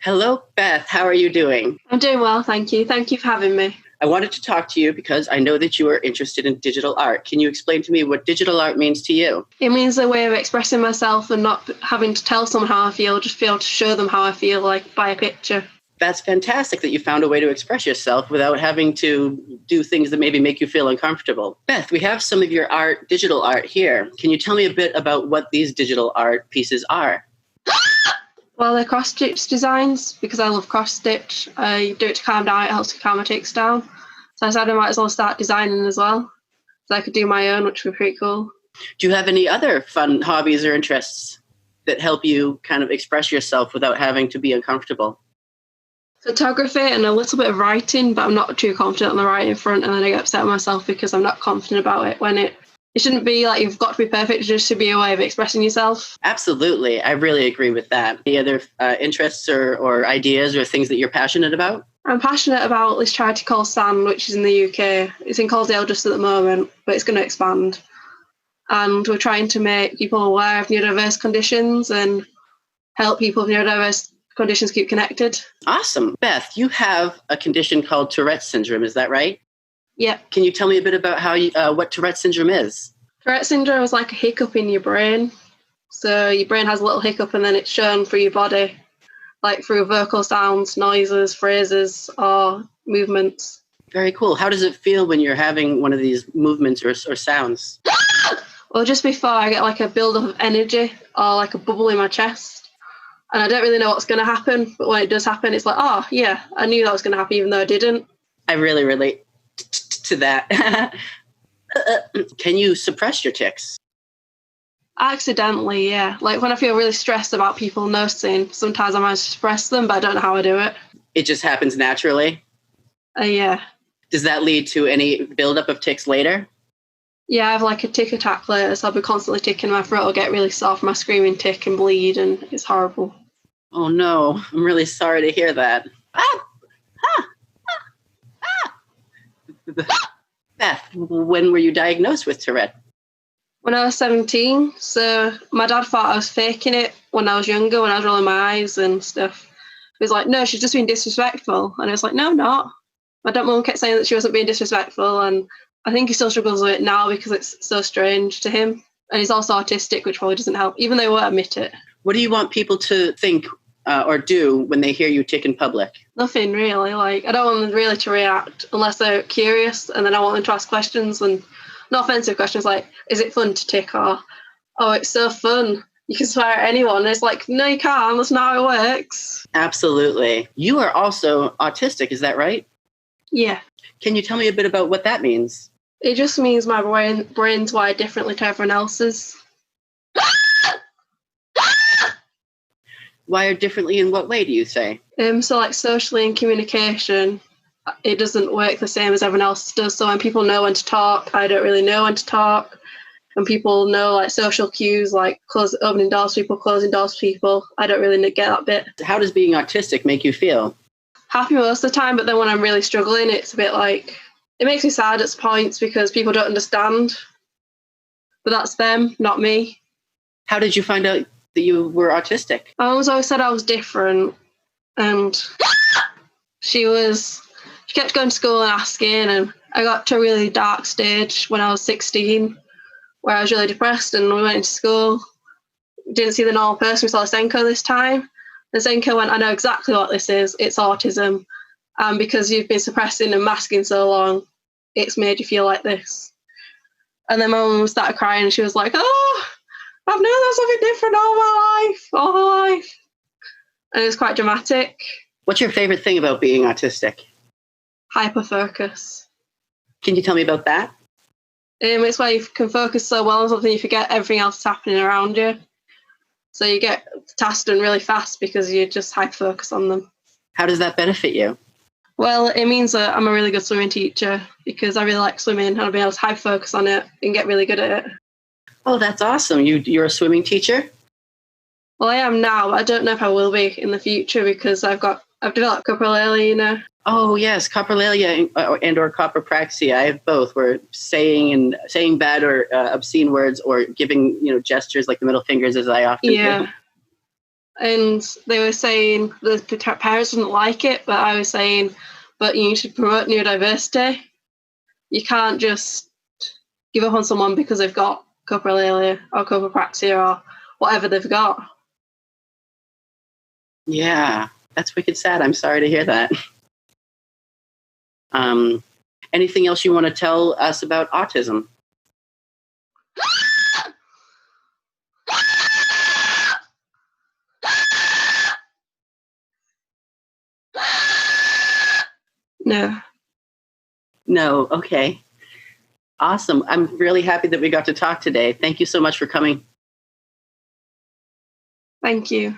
Hello, Beth. How are you doing? I'm doing well, thank you. Thank you for having me. I wanted to talk to you because I know that you are interested in digital art. Can you explain to me what digital art means to you? It means a way of expressing myself and not having to tell someone how I feel, just be able to show them how I feel, like by a picture. That's fantastic that you found a way to express yourself without having to do things that maybe make you feel uncomfortable. Beth, we have some of your art, digital art here. Can you tell me a bit about what these digital art pieces are? Well, they're cross-stitch designs because I love cross-stitch. I do it to calm down, it helps to calm my tics down. So I decided I might as well start designing as well. So I could do my own, which would be pretty cool. Do you have any other fun hobbies or interests that help you kind of express yourself without having to be uncomfortable? Photography and a little bit of writing, but I'm not too confident on the writing front, and then I get upset with myself because I'm not confident about it when it shouldn't be like you've got to be perfect, it just should be a way of expressing yourself. Absolutely. I really agree with that. Any other interests or ideas or things that you're passionate about? I'm passionate about this charity called SAN, which is in the UK. It's in Colesdale just at the moment, but it's going to expand. And we're trying to make people aware of neurodiverse conditions and help people with neurodiverse conditions keep connected. Awesome. Beth, you have a condition called Tourette's syndrome, is that right? Yep. Can you tell me a bit about how what Tourette's syndrome is? Tourette's syndrome is like a hiccup in your brain. So your brain has a little hiccup and then it's shown through your body, like through vocal sounds, noises, phrases, or movements. Very cool. How does it feel when you're having one of these movements or sounds? Well, just before I get like a build-up of energy or like a bubble in my chest. And I don't really know what's going to happen, but when it does happen, it's like, oh, yeah, I knew that was going to happen even though I didn't. I really relate to that. Can you suppress your tics? Accidentally, yeah. Like when I feel really stressed about people noticing, sometimes I might suppress them, but I don't know how I do it. It just happens naturally? Yeah. Does that lead to any buildup of tics later? Yeah, I have like a tic attack later, so I'll be constantly ticking. My throat will get really sore from my screaming tic and bleed, and it's horrible. Oh no, I'm really sorry to hear that. Beth, when were you diagnosed with Tourette? When I was 17, so my dad thought I was faking it when I was younger, when I was rolling my eyes and stuff. He was like, no, she's just being disrespectful. And I was like, no, I'm not. My mum kept saying that she wasn't being disrespectful, and I think he still struggles with it now because it's so strange to him. And he's also autistic, which probably doesn't help, even though he won't admit it. What do you want people to think or do when they hear you tick in public? Nothing really. Like, I don't want them really to react unless they're curious, and then I want them to ask questions, and not offensive questions like, is it fun to tick? Or, oh, it's so fun. You can swear at anyone. And it's like, no, you can't. That's not how it works. Absolutely. You are also autistic, is that right? Yeah. Can you tell me a bit about what that means? It just means my brain's wired differently to everyone else's. Wired differently in what way, do you say? So like socially and communication, it doesn't work the same as everyone else does. So when people know when to talk, I don't really know when to talk. When people know like social cues, like opening doors for people, closing doors for people, I don't really get that bit. How does being autistic make you feel? Happy most of the time, but then when I'm really struggling, it's a bit like, it makes me sad at points because people don't understand. But that's them, not me. How did you find out that you were autistic? I always said I was different, and she kept going to school and asking, and I got to a really dark stage when I was 16 where I was really depressed, and we went into school, didn't see the normal person, we saw the Senko this time. The Senko went, I know exactly what this is, it's autism, and because you've been suppressing and masking so long, it's made you feel like this. And then my mum started crying, and she was like, oh, I've known something different all my life. And it was quite dramatic. What's your favorite thing about being autistic? Hyperfocus. Can you tell me about that? It's where you can focus so well on something you forget everything else that's happening around you. So you get tasks done really fast because you just hyper-focus on them. How does that benefit you? Well, it means that I'm a really good swimming teacher because I really like swimming and I'll be able to hyper-focus on it and get really good at it. Oh, that's awesome. You're a swimming teacher? Well, I am now, but I don't know if I will be in the future because I've developed coprolalia, you know. Oh, yes, coprolalia and or copropraxia. I have both. We're saying bad or obscene words or giving, gestures like the middle fingers as I often do. and they were saying the parents didn't like it, but I was saying, but you need to promote neurodiversity. You can't just give up on someone because they've got coprolalia or copropraxia or whatever they've got. Yeah, that's wicked sad. I'm sorry to hear that. Anything else you want to tell us about autism? No. No, okay. Awesome. I'm really happy that we got to talk today. Thank you so much for coming. Thank you.